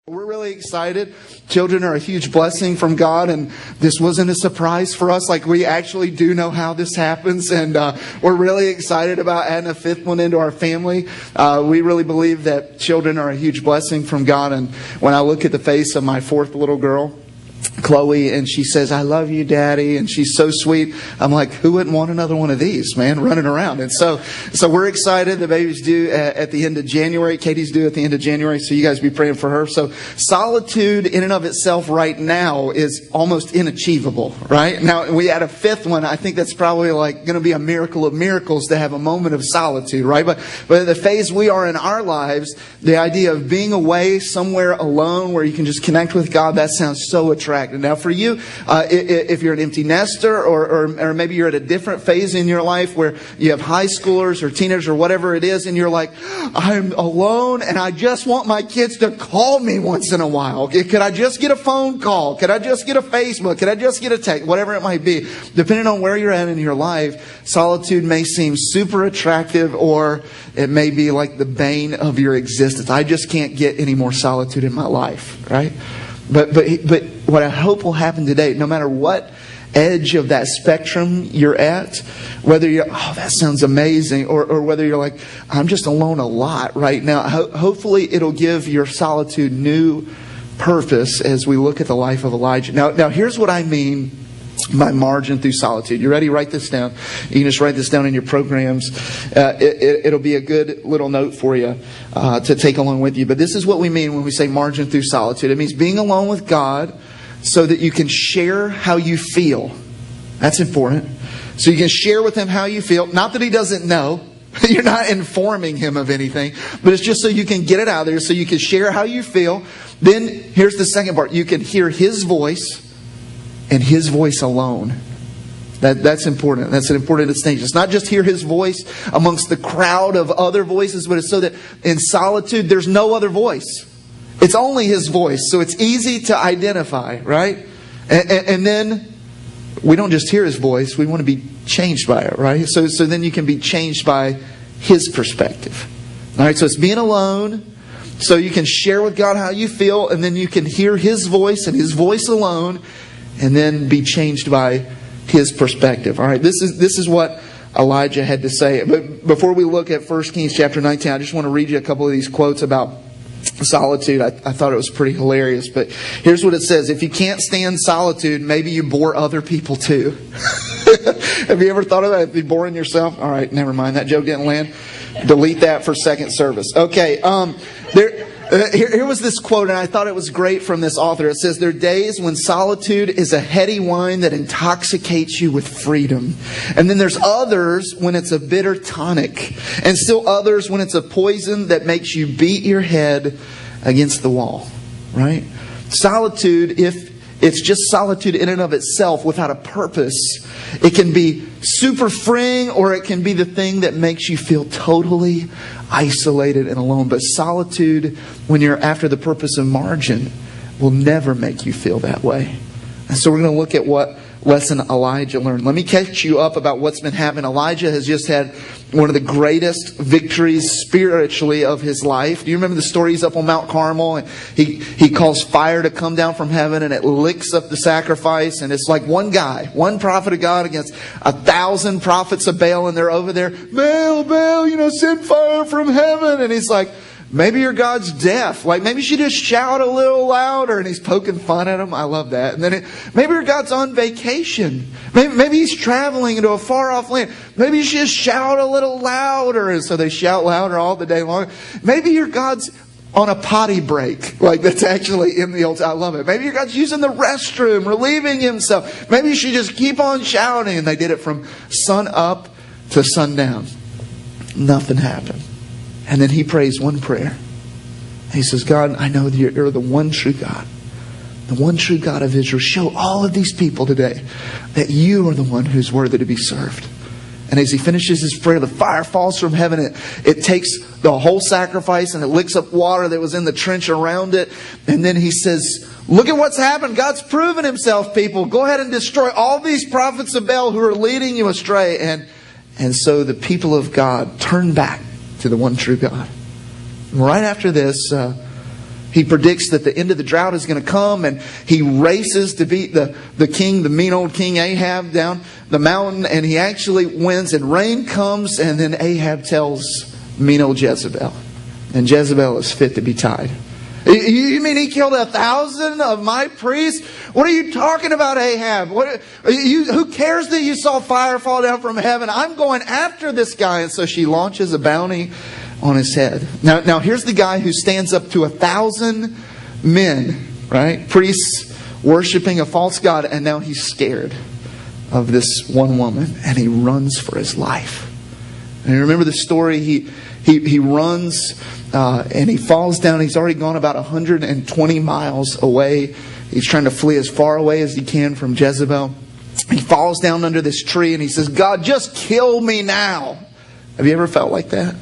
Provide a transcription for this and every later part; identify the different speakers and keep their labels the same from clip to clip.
Speaker 1: We're really excited. Children are a huge blessing from God, and this wasn't a surprise for us. Like, we actually do know how this happens, and we're really excited about adding a fifth one into our family. We really believe that children are a huge blessing from God, and when I look at the face of my fourth little girl, Chloe, and she says, "I love you, Daddy," and she's so sweet. I'm like, who wouldn't want another one of these, man, running around? And so we're excited. The baby's due at the end of January. Katie's due at the end of January, so you guys be praying for her. So solitude in and of itself right now is almost inachievable, right? Now, we add a fifth one. I think that's probably like going to be a miracle of miracles to have a moment of solitude, right? But the phase we are in our lives, the idea of being away somewhere alone where you can just connect with God, that sounds so attractive. Now for you, if you're an empty nester or maybe you're at a different phase in your life where you have high schoolers or teenagers or whatever it is, and you're like, I'm alone and I just want my kids to call me once in a while. Could I just get a phone call? Could I just get a Facebook? Could I just get a text? Whatever it might be. Depending on where you're at in your life, solitude may seem super attractive, or it may be like the bane of your existence. I just can't get any more solitude in my life, right? But what I hope will happen today, no matter what edge of that spectrum you're at, whether you're, oh, that sounds amazing, or whether you're like, I'm just alone a lot right now, hopefully it'll give your solitude new purpose as we look at the life of Elijah. Now here's what I mean by margin through solitude. You ready? Write this down. You can just write this down in your programs. It'll be a good little note for you to take along with you. But this is what we mean when we say margin through solitude. It means being alone with God so that you can share how you feel. That's important. So you can share with Him how you feel. Not that He doesn't know. You're not informing Him of anything. But it's just so you can get it out there, so you can share how you feel. Then here's the second part. You can hear His voice, and His voice alone. That's important. That's an important distinction. It's not just hear His voice amongst the crowd of other voices, but it's so that in solitude there's no other voice. It's only His voice. So it's easy to identify, right? And then we don't just hear His voice. We want to be changed by it, right? So then you can be changed by His perspective. All right, so it's being alone so you can share with God how you feel, and then you can hear His voice and His voice alone, and then be changed by His perspective. All right, this is what Elijah had to say. But before we look at 1 Kings chapter 19, I just want to read you a couple of these quotes about solitude. I thought it was pretty hilarious. But here's what it says. If you can't stand solitude, maybe you bore other people too. Have you ever thought about it? Be boring yourself? All right, never mind. That joke didn't land. Delete that for second service. Okay, here was this quote, and I thought it was great from this author. It says, there are days when solitude is a heady wine that intoxicates you with freedom. And then there's others when it's a bitter tonic. And still others when it's a poison that makes you beat your head against the wall. Right? Solitude, if it's just solitude in and of itself without a purpose, it can be super freeing, or it can be the thing that makes you feel totally isolated and alone. But solitude, when you're after the purpose of margin, will never make you feel that way. And so we're going to look at what lesson Elijah learned. Let me catch you up about what's been happening. Elijah has just had one of the greatest victories spiritually of his life. Do you remember the story? He's up on Mount Carmel, and he calls fire to come down from heaven, and it licks up the sacrifice. And it's like one guy, one prophet of God against 1,000 prophets of Baal, and they're over there, Baal, send fire from heaven. And he's like, maybe your God's deaf. Like, maybe you should just shout a little louder. And he's poking fun at him. I love that. And then maybe your God's on vacation. Maybe He's traveling into a far off land. Maybe you should just shout a little louder. And so they shout louder all the day long. Maybe your God's on a potty break. Like, that's actually in the Old Testament. I love it. Maybe your God's using the restroom, relieving Himself. Maybe you should just keep on shouting. And they did it from sun up to sundown. Nothing happened. And then he prays one prayer. He says, God, I know that you're the one true God. The one true God of Israel. Show all of these people today that you are the one who's worthy to be served. And as he finishes his prayer, the fire falls from heaven. It takes the whole sacrifice and it licks up water that was in the trench around it. And then he says, look at what's happened. God's proven Himself, people. Go ahead and destroy all these prophets of Baal who are leading you astray. And so the people of God turn back to the one true God. And right after this, He predicts that the end of the drought is going to come, and he races to beat the king, the mean old King Ahab, down the mountain, and he actually wins, and rain comes, and then Ahab tells mean old Jezebel. And Jezebel is fit to be tied. You mean he killed 1,000 of my priests? What are you talking about, Ahab? Who cares that you saw fire fall down from heaven? I'm going after this guy. And so she launches a bounty on his head. Now here's the guy who stands up to 1,000 men, right? Priests worshiping a false god. And now he's scared of this one woman. And he runs for his life. And you remember the story? He runs and he falls down. He's already gone about 120 miles away. He's trying to flee as far away as he can from Jezebel. He falls down under this tree and he says, God, just kill me now. Have you ever felt like that?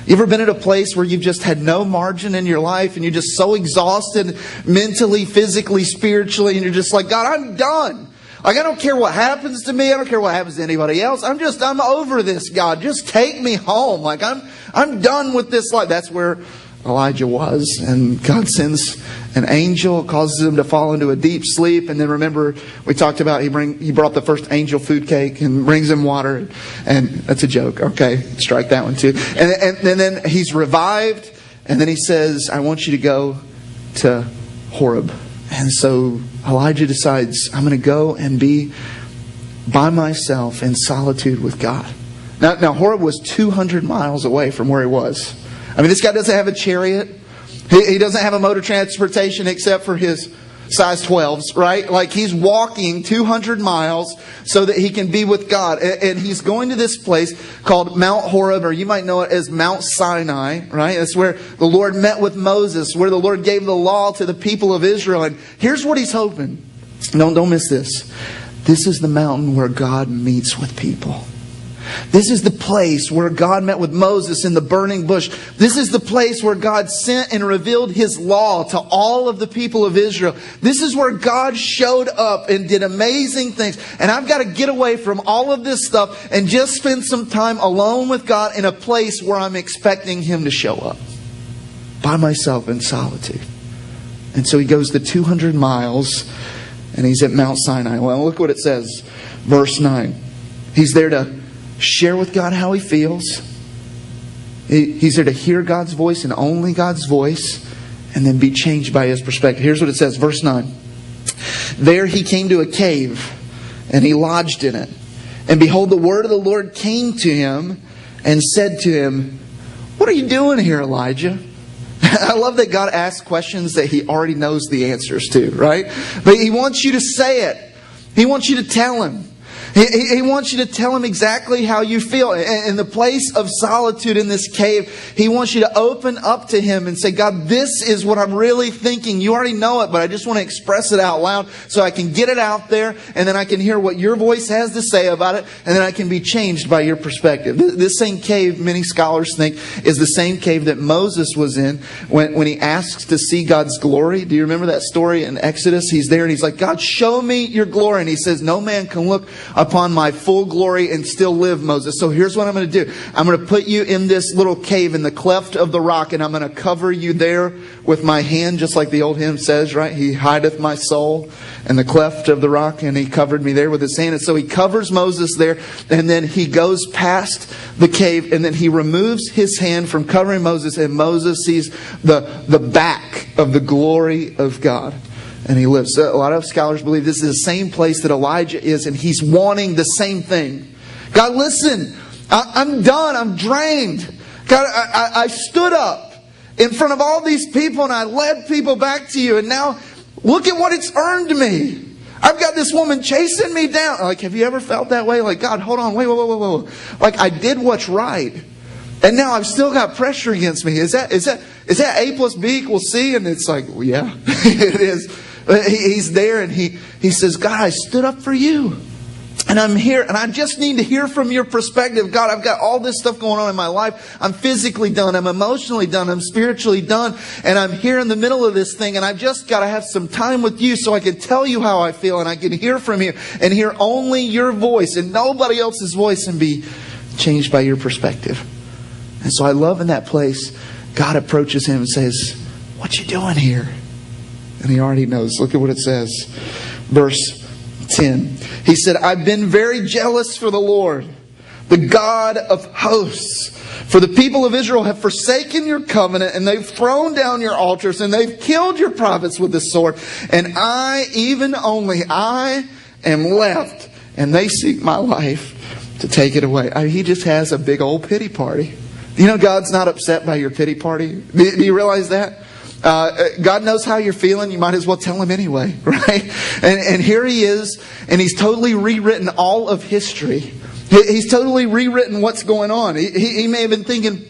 Speaker 1: You ever been at a place where you've just had no margin in your life and you're just so exhausted mentally, physically, spiritually, and you're just like, God, I'm done. Like, I don't care what happens to me. I don't care what happens to anybody else. I'm over this, God. Just take me home. Like, I'm done with this life. That's where Elijah was. And God sends an angel, causes him to fall into a deep sleep. And then remember, we talked about he brought the first angel food cake and brings him water. And that's a joke. Okay, strike that one too. And then he's revived. And then he says, I want you to go to Horeb. And so Elijah decides, I'm going to go and be by myself in solitude with God. Now Horeb was 200 miles away from where he was. I mean, this guy doesn't have a chariot. He doesn't have a mode of transportation except for his size 12s, right? Like, he's walking 200 miles so that he can be with God. And he's going to this place called Mount Horeb, or you might know it as Mount Sinai, right? That's where the Lord met with Moses, where the Lord gave the law to the people of Israel. And here's what he's hoping. Don't miss this. This is the mountain where God meets with people. This is the place where God met with Moses in the burning bush. This is the place where God sent and revealed His law to all of the people of Israel. This is where God showed up and did amazing things. And I've got to get away from all of this stuff and just spend some time alone with God in a place where I'm expecting Him to show up. By myself in solitude. And so he goes the 200 miles and he's at Mount Sinai. Well, look what it says. Verse 9. He's there to share with God how he feels. He's there to hear God's voice and only God's voice, and then be changed by His perspective. Here's what it says, verse 9. There he came to a cave, and he lodged in it. And behold, the word of the Lord came to him and said to him, what are you doing here, Elijah? I love that God asks questions that He already knows the answers to, right? But He wants you to say it. He wants you to tell Him. He wants you to tell Him exactly how you feel. In the place of solitude in this cave, He wants you to open up to Him and say, God, this is what I'm really thinking. You already know it, but I just want to express it out loud so I can get it out there, and then I can hear what your voice has to say about it, and then I can be changed by your perspective. This same cave, many scholars think, is the same cave that Moses was in when he asks to see God's glory. Do you remember that story in Exodus? He's there and he's like, God, show me your glory. And He says, no man can look upon my full glory and still live, Moses. So here's what I'm going to do. I'm going to put you in this little cave in the cleft of the rock, and I'm going to cover you there with my hand, just like the old hymn says, right? He hideth my soul in the cleft of the rock, and He covered me there with His hand. And so He covers Moses there, and then He goes past the cave, and then He removes His hand from covering Moses, and Moses sees the back of the glory of God. And he lives. A lot of scholars believe this is the same place that Elijah is, and he's wanting the same thing. God, listen, I'm done. I'm drained. God, I stood up in front of all these people and I led people back to you. And now look at what it's earned me. I've got this woman chasing me down. Like, have you ever felt that way? Like, God, hold on. Wait. Like, I did what's right. And now I've still got pressure against me. Is that A plus B equals C? And it's like, well, yeah, it is. He's there and he says, God, I stood up for you. And I'm here and I just need to hear from your perspective. God, I've got all this stuff going on in my life. I'm physically done. I'm emotionally done. I'm spiritually done. And I'm here in the middle of this thing. And I've just got to have some time with you so I can tell you how I feel. And I can hear from you and hear only your voice and nobody else's voice, and be changed by your perspective. And so I love in that place, God approaches him and says, what you doing here? And he already knows. Look at what it says. Verse 10. He said, I've been very jealous for the Lord, the God of hosts. For the people of Israel have forsaken your covenant, and they've thrown down your altars, and they've killed your prophets with the sword. And I, even only I, am left, and they seek my life to take it away. He just has a big old pity party. You know, God's not upset by your pity party. Do you realize that? God knows how you're feeling. You might as well tell Him anyway, right? And here He is, and He's totally rewritten all of history. He's totally rewritten what's going on. He may have been thinking,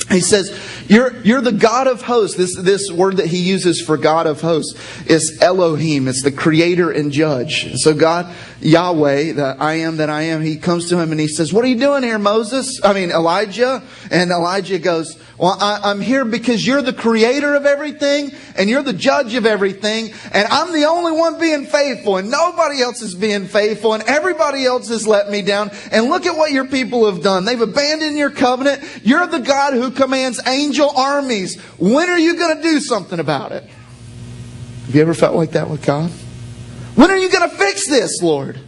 Speaker 1: He says, you're the God of hosts. This word that He uses for God of hosts is Elohim. It's the creator and judge. So God, Yahweh, the I am that I am, He comes to him and He says, what are you doing here, Elijah? And Elijah goes, well, I'm here because you're the creator of everything and you're the judge of everything. And I'm the only one being faithful and nobody else is being faithful and everybody else has let me down. And look at what your people have done. They've abandoned your covenant. You're the God who commands angel armies. When are you going to do something about it? Have you ever felt like that with God? When are you going to fix this, Lord?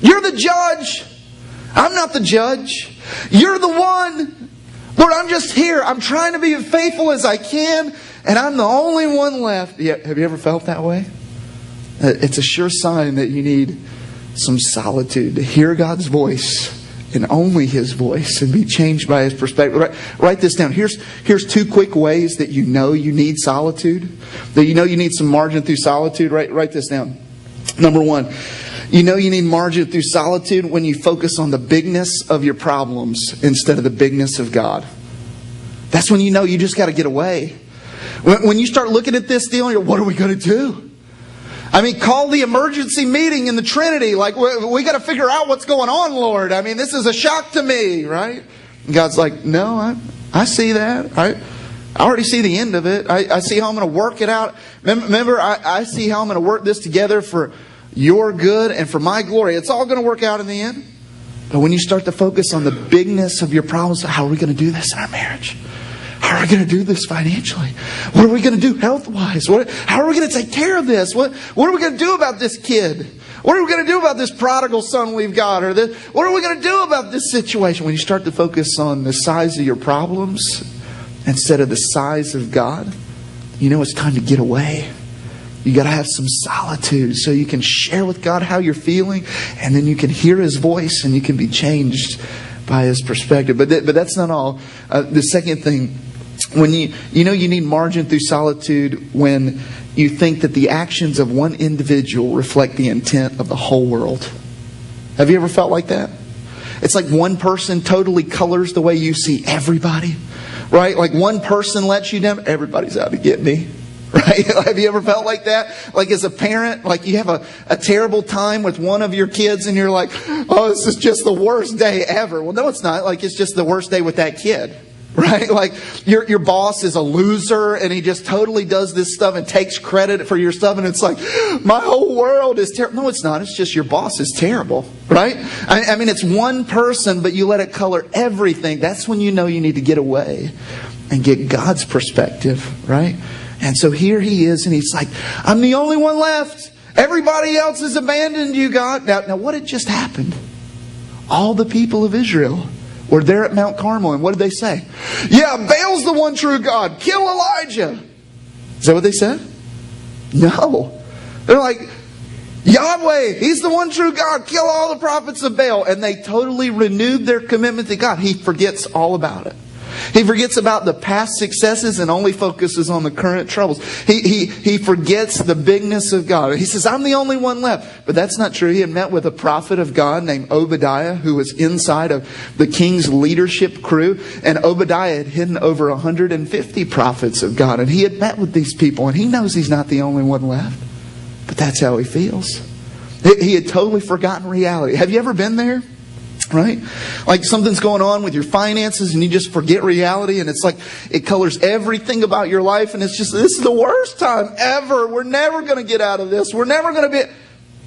Speaker 1: You're the judge. I'm not the judge. You're the one. Lord, I'm just here. I'm trying to be as faithful as I can, and I'm the only one left. Yeah, have you ever felt that way? It's a sure sign that you need some solitude to hear God's voice and only His voice and be changed by His perspective. Write this down. Here's 2 quick ways that you know you need solitude, that you know you need some margin through solitude. Write this down. Number 1, you know you need margin through solitude when you focus on the bigness of your problems instead of the bigness of God. That's when you know you just got to get away. When you start looking at this deal, you're, what are we going to do? I mean, call the emergency meeting in the Trinity. Like, we got to figure out what's going on, Lord. I mean, this is a shock to me, right? And God's like, no, I see that. I already see the end of it. I see how I'm going to work it out. Remember, I see how I'm going to work this together for your good and for my glory. It's all going to work out in the end. But when you start to focus on the bigness of your problems, how are we going to do this in our marriage? How are we going to do this financially? What are we going to do health-wise? How are we going to take care of this? What are we going to do about this kid? What are we going to do about this prodigal son we've got? What are we going to do about this situation? When you start to focus on the size of your problems instead of the size of God, you know it's time to get away. You got to have some solitude so you can share with God how you're feeling, and then you can hear His voice and you can be changed by His perspective. But that's not all. The second thing, when you know you need margin through solitude when you think that the actions of one individual reflect the intent of the whole world. Have you ever felt like that? It's like one person totally colors the way you see everybody. Right? Like one person lets you down, everybody's out to get me. Right? Have you ever felt like that? Like as a parent, like you have a terrible time with one of your kids and you're like, oh, this is just the worst day ever. Well, no, it's not. Like it's just the worst day with that kid. Right? Like your boss is a loser and he just totally does this stuff and takes credit for your stuff. And it's like, my whole world is terrible. No, it's not. It's just your boss is terrible. Right? I mean, it's one person, but you let it color everything. That's when you know you need to get away and get God's perspective. Right? And so here he is, and he's like, I'm the only one left. Everybody else has abandoned you, God. Now what had just happened? All the people of Israel were there at Mount Carmel, and what did they say? Yeah, Baal's the one true God. Kill Elijah. Is that what they said? No. They're like, Yahweh, He's the one true God. Kill all the prophets of Baal. And they totally renewed their commitment to God. He forgets all about it. He forgets about the past successes and only focuses on the current troubles. He forgets the bigness of God. He says, I'm the only one left. But that's not true. He had met with a prophet of God named Obadiah, who was inside of the king's leadership crew. And Obadiah had hidden over 150 prophets of God. And he had met with these people. And he knows he's not the only one left. But that's how he feels. He had totally forgotten reality. Have you ever been there? Right? Like something's going on with your finances and you just forget reality, and it's like it colors everything about your life, and it's just, this is the worst time ever. We're never going to get out of this. We're never going to be...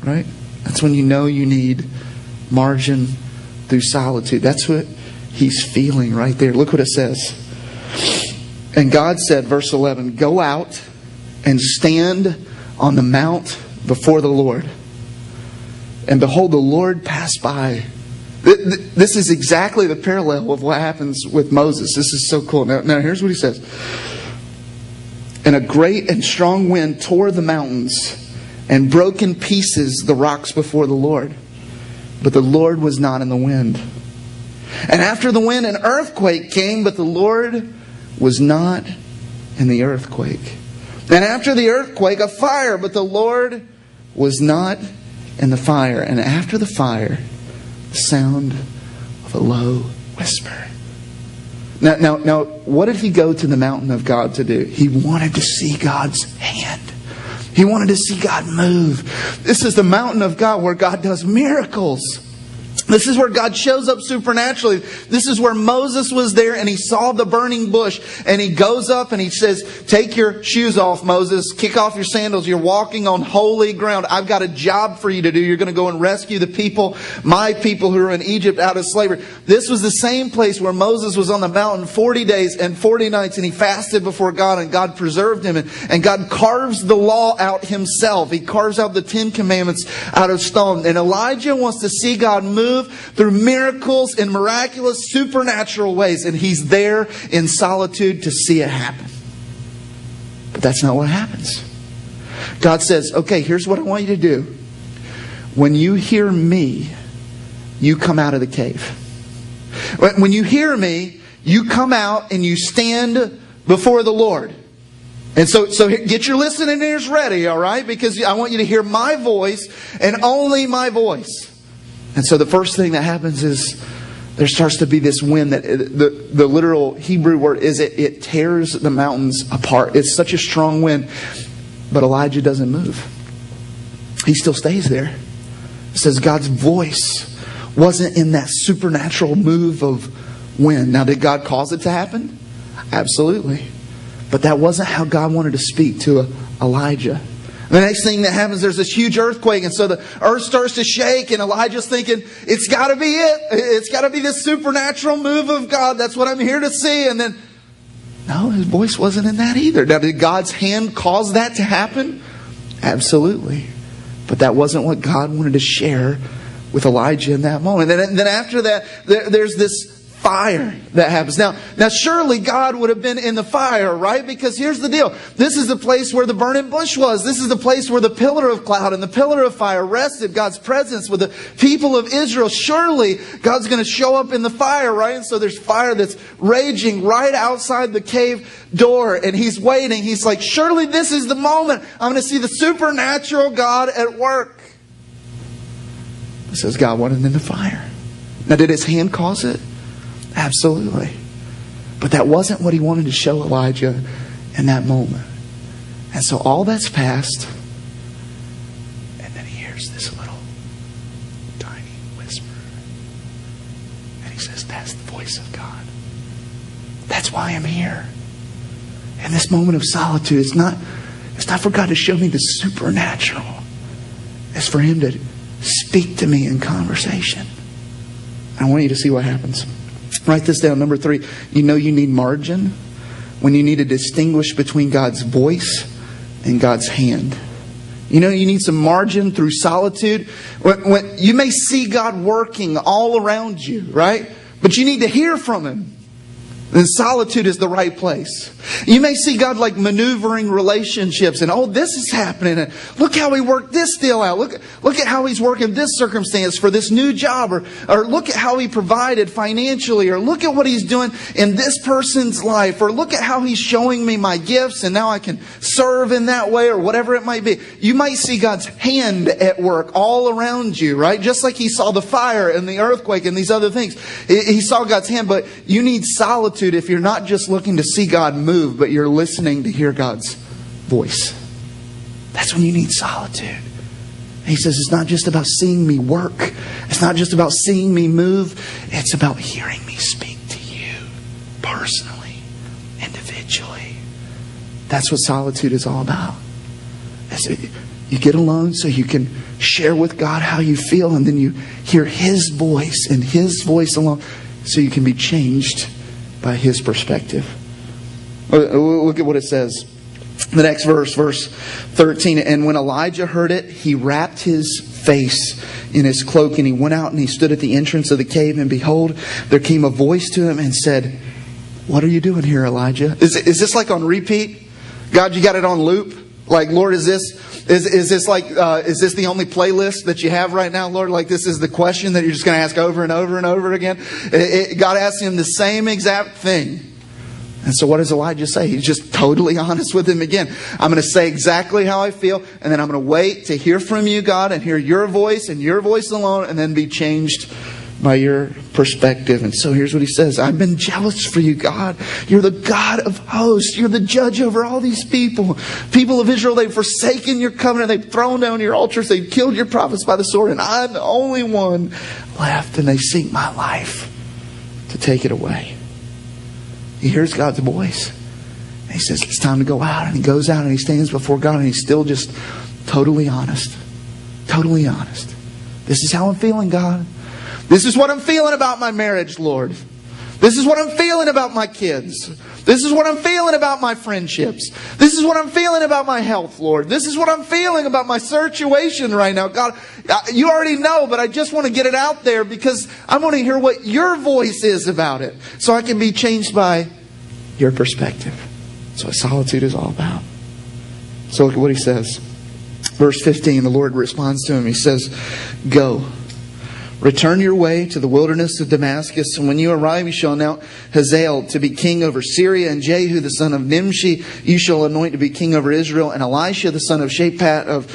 Speaker 1: Right? That's when you know you need margin through solitude. That's what he's feeling right there. Look what it says. And God said, verse 11, "Go out and stand on the mount before the Lord. And behold, the Lord passed by." This is exactly the parallel of what happens with Moses. This is so cool. Now here's what he says. "And a great and strong wind tore the mountains and broke in pieces the rocks before the Lord. But the Lord was not in the wind. And after the wind, an earthquake came, but the Lord was not in the earthquake. And after the earthquake, a fire, but the Lord was not in the fire. And after the fire, the sound of a low whisper." Now, what did he go to the mountain of God to do? He wanted to see God's hand. He wanted to see God move. This is the mountain of God where God does miracles. This is where God shows up supernaturally. This is where Moses was there and he saw the burning bush. And he goes up and he says, "Take your shoes off, Moses. Kick off your sandals. You're walking on holy ground. I've got a job for you to do. You're going to go and rescue the people, my people who are in Egypt out of slavery." This was the same place where Moses was on the mountain 40 days and 40 nights. And he fasted before God and God preserved him. And God carves the law out himself. He carves out the 10 Commandments out of stone. And Elijah wants to see God move through miracles in miraculous, supernatural ways. And he's there in solitude to see it happen. But that's not what happens. God says, "Okay, here's what I want you to do. When you hear me, you come out of the cave. When you hear me, you come out and you stand before the Lord." And so get your listening ears ready, all right? Because I want you to hear my voice and only my voice. And so the first thing that happens is there starts to be this wind that the literal Hebrew word is it tears the mountains apart. It's such a strong wind. But Elijah doesn't move. He still stays there. It says God's voice wasn't in that supernatural move of wind. Now, did God cause it to happen? Absolutely. But that wasn't how God wanted to speak to Elijah. The next thing that happens, there's this huge earthquake. And so the earth starts to shake. And Elijah's thinking, it's got to be it. It's got to be this supernatural move of God. That's what I'm here to see. And then, no, his voice wasn't in that either. Now, did God's hand cause that to happen? Absolutely. But that wasn't what God wanted to share with Elijah in that moment. And then after that, there's this fire that happens. Now surely God would have been in the fire, right? Because here's the deal. This is the place where the burning bush was. This is the place where the pillar of cloud and the pillar of fire rested, God's presence with the people of Israel. Surely God's going to show up in the fire, right? And so there's fire that's raging right outside the cave door. And he's waiting. He's like, surely this is the moment I'm going to see the supernatural God at work. It says God wanted in the fire. Now, did his hand cause it? Absolutely. But that wasn't what he wanted to show Elijah in that moment. And so all that's passed. And then he hears this little tiny whisper. And he says, that's the voice of God. That's why I'm here. In this moment of solitude, it's not for God to show me the supernatural. It's for him to speak to me in conversation. I want you to see what happens. Write this down. Number 3, you know you need margin when you need to distinguish between God's voice and God's hand. You know you need some margin through solitude. When you may see God working all around you, right? But you need to hear from him. Then solitude is the right place. You may see God like maneuvering relationships and, oh, this is happening. And look how he worked this deal out. Look at how he's working this circumstance for this new job. Or look at how he provided financially. Or look at what he's doing in this person's life. Or look at how he's showing me my gifts and now I can serve in that way or whatever it might be. You might see God's hand at work all around you, right? Just like he saw the fire and the earthquake and these other things. He saw God's hand, but you need solitude if you're not just looking to see God move, but you're listening to hear God's voice. That's when you need solitude. And he says it's not just about seeing me work. It's not just about seeing me move. It's about hearing me speak to you personally, individually. That's what solitude is all about. You get alone so you can share with God how you feel, and then you hear his voice and his voice alone so you can be changed by his perspective. Look at what it says. The next verse, verse 13. And when Elijah heard it, he wrapped his face in his cloak, and he went out and he stood at the entrance of the cave. And behold, there came a voice to him and said, "What are you doing here, Elijah?" Is this like on repeat? God, you got it on loop? Like, Lord, is this the only playlist that you have right now, Lord? Like, this is the question that you're just going to ask over and over and over again? God asked him the same exact thing. And so what does Elijah say? He's just totally honest with him again. I'm going to say exactly how I feel, and then I'm going to wait to hear from you, God, and hear your voice and your voice alone, and then be changed by your perspective. And so here's what he says. I've been jealous for you, God. You're the God of hosts. You're the judge over all these people. People of Israel, they've forsaken your covenant. They've thrown down your altars. They've killed your prophets by the sword. And I'm the only one left. And they seek my life to take it away. He hears God's voice. And he says, it's time to go out. And he goes out and he stands before God. And he's still just totally honest. Totally honest. This is how I'm feeling, God. This is what I'm feeling about my marriage, Lord. This is what I'm feeling about my kids. This is what I'm feeling about my friendships. This is what I'm feeling about my health, Lord. This is what I'm feeling about my situation right now. God, you already know, but I just want to get it out there because I want to hear what your voice is about it so I can be changed by your perspective. That's what solitude is all about. So look at what he says. Verse 15, the Lord responds to him. He says, "Go. Return your way to the wilderness of Damascus, and when you arrive, you shall anoint Hazael to be king over Syria, and Jehu the son of Nimshi you shall anoint to be king over Israel, and Elisha the son of Shaphat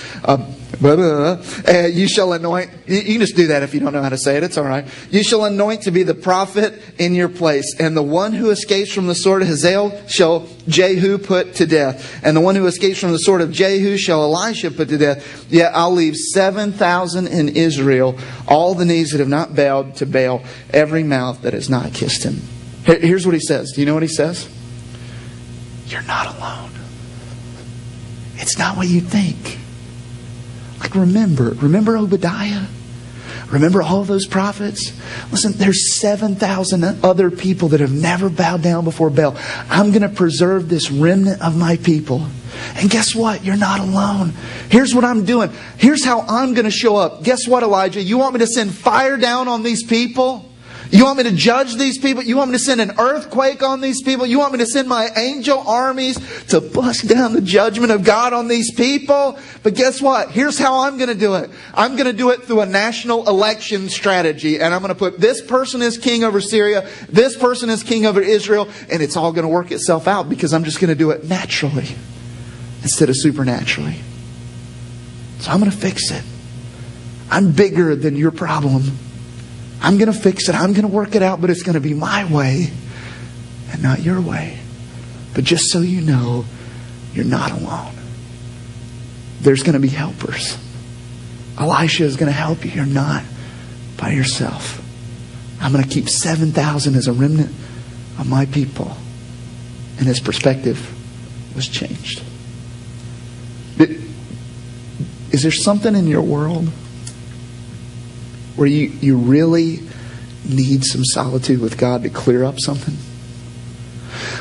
Speaker 1: you shall anoint." You can just do that if you don't know how to say it. It's all right. "You shall anoint to be the prophet in your place, and the one who escapes from the sword of Hazael shall Jehu put to death, and the one who escapes from the sword of Jehu shall Elisha put to death. Yet I'll leave 7,000 in Israel, all the knees that have not bowed to Baal, every mouth that has not kissed him." Here's what he says. Do you know what he says? You're not alone. It's not what you think. Like, remember Obadiah? Remember all those prophets? Listen, there's 7,000 other people that have never bowed down before Baal. I'm going to preserve this remnant of my people. And guess what? You're not alone. Here's what I'm doing. Here's how I'm going to show up. Guess what, Elijah? You want me to send fire down on these people? You want me to judge these people? You want me to send an earthquake on these people? You want me to send my angel armies to bust down the judgment of God on these people? But guess what? Here's how I'm going to do it. I'm going to do it through a national election strategy. And I'm going to put this person as king over Syria, this person as king over Israel, and it's all going to work itself out because I'm just going to do it naturally instead of supernaturally. So I'm going to fix it. I'm bigger than your problem. I'm going to fix it. I'm going to work it out, but it's going to be my way and not your way. But just so you know, you're not alone. There's going to be helpers. Elisha is going to help you. You're not by yourself. I'm going to keep 7,000 as a remnant of my people. And his perspective was changed. Is there something in your world where you really need some solitude with God to clear up something?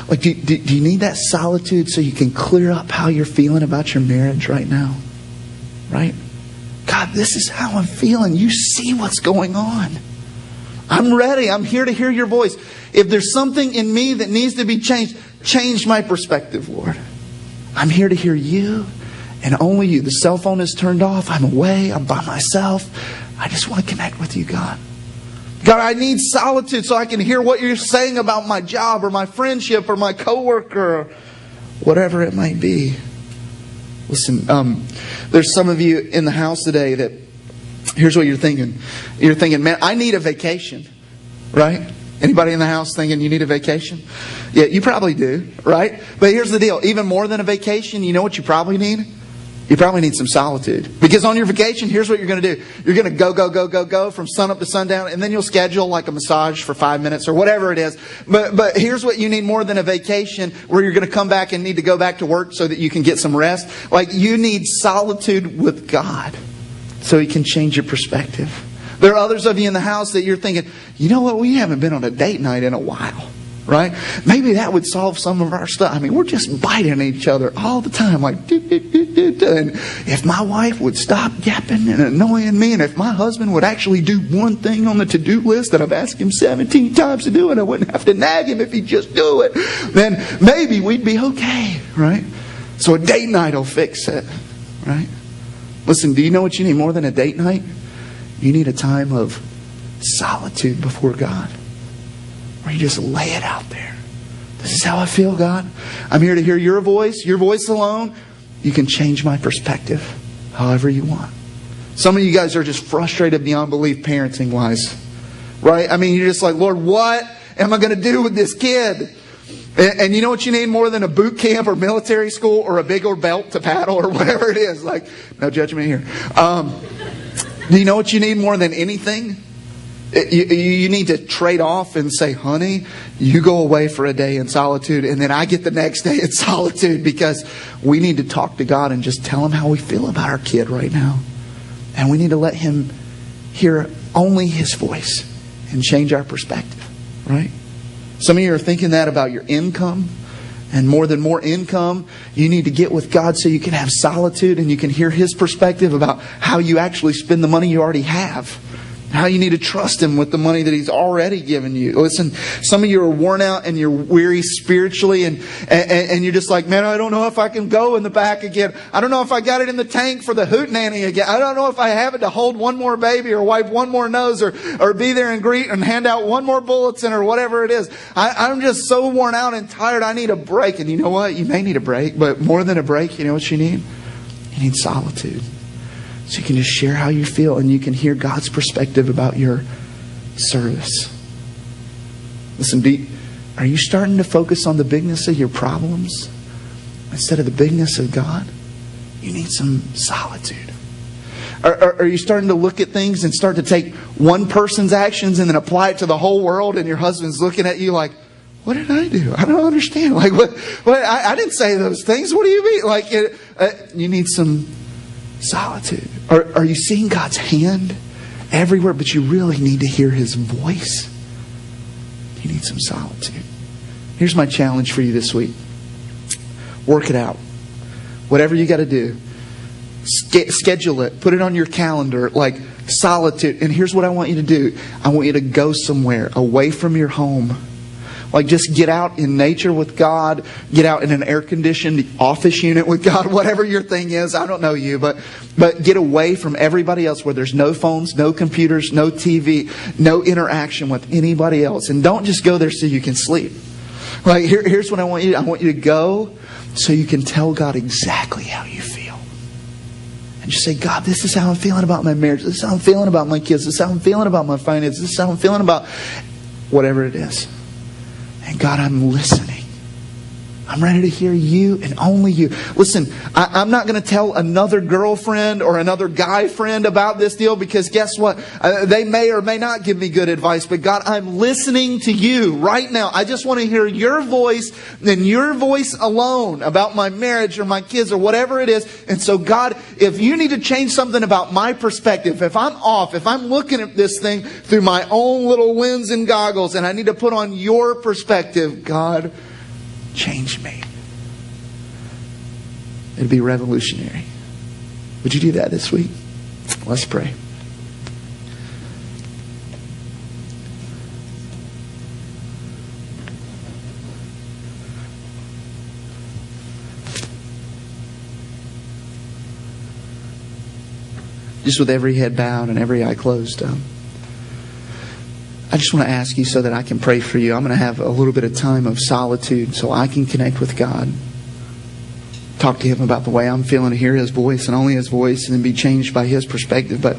Speaker 1: Like, do you need that solitude so you can clear up how you're feeling about your marriage right now? Right? God, this is how I'm feeling. You see what's going on. I'm ready. I'm here to hear your voice. If there's something in me that needs to be changed, change my perspective, Lord. I'm here to hear you and only you. The cell phone is turned off. I'm away. I'm by myself. I just want to connect with you, God. God, I need solitude so I can hear what you're saying about my job or my friendship or my coworker or whatever it might be. Listen, there's some of you in the house today that, here's what you're thinking. You're thinking, man, I need a vacation, right? Anybody in the house thinking you need a vacation? Yeah, you probably do, right? But here's the deal. Even more than a vacation, you know what you probably need? You probably need some solitude. Because on your vacation, here's what you're going to do. You're going to go from sun up to sundown. And then you'll schedule like a massage for 5 minutes or whatever it is. But here's what you need more than a vacation, where you're going to come back and need to go back to work so that you can get some rest. Like, you need solitude with God so He can change your perspective. There are others of you in the house that you're thinking, you know what? We haven't been on a date night in a while. Right? Maybe that would solve some of our stuff. I mean, we're just biting each other all the time. Like, do. And if my wife would stop yapping and annoying me, and if my husband would actually do one thing on the to-do list that I've asked him 17 times to do, and I wouldn't have to nag him if he'd just do it, then maybe we'd be okay. Right? So a date night will fix it. Right? Listen, do you know what you need more than a date night? You need a time of solitude before God, where you just lay it out there. This is how I feel, God. I'm here to hear your voice alone. You can change my perspective however you want. Some of you guys are just frustrated beyond belief parenting-wise. Right? I mean, you're just like, Lord, what am I going to do with this kid? And you know what you need more than a boot camp or military school or a big old belt to paddle or whatever it is? Like, no judgment here. Do you know what you need more than anything? You need to trade off and say, honey, you go away for a day in solitude, and then I get the next day in solitude, because we need to talk to God and just tell Him how we feel about our kid right now. And we need to let Him hear only His voice and change our perspective. Right? Some of you are thinking that about your income. And more income, you need to get with God so you can have solitude and you can hear His perspective about how you actually spend the money you already have. How you need to trust Him with the money that He's already given you. Listen, some of you are worn out and you're weary spiritually, and you're just like, man, I don't know if I can go in the back again. I don't know if I got it in the tank for the hootenanny again. I don't know if I have it to hold one more baby or wipe one more nose or be there and greet and hand out one more bulletin or whatever it is. I'm just so worn out and tired. I need a break. And you know what? You may need a break, but more than a break, you know what you need? You need solitude. So you can just share how you feel, and you can hear God's perspective about your service. Listen, are you starting to focus on the bigness of your problems instead of the bigness of God? You need some solitude. Are you starting to look at things and start to take one person's actions and then apply it to the whole world, and your husband's looking at you like, what did I do? I don't understand. Like, what? I didn't say those things. What do you mean? Like, you need some solitude. Are you seeing God's hand everywhere, but you really need to hear His voice? You need some solitude. Here's my challenge for you this week. Work it out. Whatever you got to do. Schedule it. Put it on your calendar, like solitude. And here's what I want you to do. I want you to go somewhere away from your home. Like, just get out in nature with God. Get out in an air-conditioned office unit with God. Whatever your thing is. I don't know you. But get away from everybody else, where there's no phones, no computers, no TV, no interaction with anybody else. And don't just go there so you can sleep. Like, here's what I want you to do. I want you to go so you can tell God exactly how you feel. And just say, God, this is how I'm feeling about my marriage. This is how I'm feeling about my kids. This is how I'm feeling about my finances. This is how I'm feeling about whatever it is. And God, I'm listening. I'm ready to hear you and only you. Listen, I'm not going to tell another girlfriend or another guy friend about this deal, because guess what? They may or may not give me good advice. But God, I'm listening to you right now. I just want to hear your voice and your voice alone about my marriage or my kids or whatever it is. And so God, if you need to change something about my perspective, if I'm off, if I'm looking at this thing through my own little lens and goggles, and I need to put on your perspective, God, change me. It'd be revolutionary. Would you do that this week? Let's pray. Just with every head bowed and every eye closed, I just want to ask you so that I can pray for you. I'm going to have a little bit of time of solitude so I can connect with God. Talk to Him about the way I'm feeling, to hear His voice and only His voice, and then be changed by His perspective. But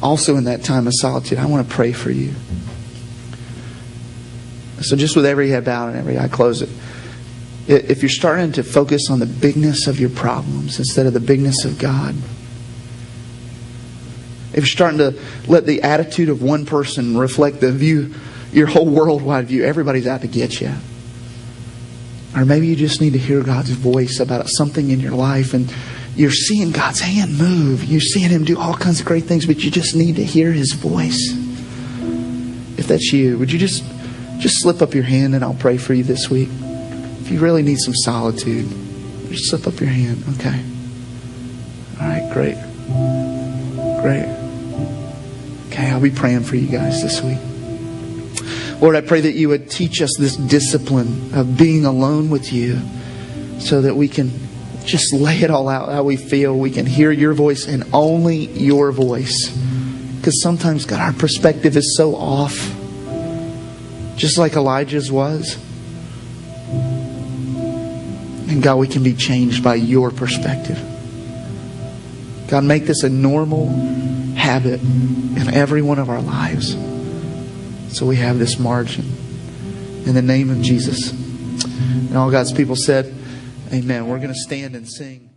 Speaker 1: also in that time of solitude, I want to pray for you. So just with every head bowed and every eye closed, if you're starting to focus on the bigness of your problems instead of the bigness of God, if you're starting to let the attitude of one person reflect the view, your whole worldwide view, everybody's out to get you. Or maybe you just need to hear God's voice about something in your life, and you're seeing God's hand move. You're seeing Him do all kinds of great things, but you just need to hear His voice. If that's you, would you just just slip up your hand and I'll pray for you this week. If you really need some solitude, just slip up your hand. Okay. All right, great. Great. Okay, I'll be praying for you guys this week. Lord, I pray that you would teach us this discipline of being alone with you so that we can just lay it all out how we feel. We can hear your voice and only your voice. Because sometimes, God, our perspective is so off. Just like Elijah's was. And God, we can be changed by your perspective. God, make this a normal habit in every one of our lives. So we have this margin. In the name of Jesus. And all God's people said, amen. We're going to stand and sing.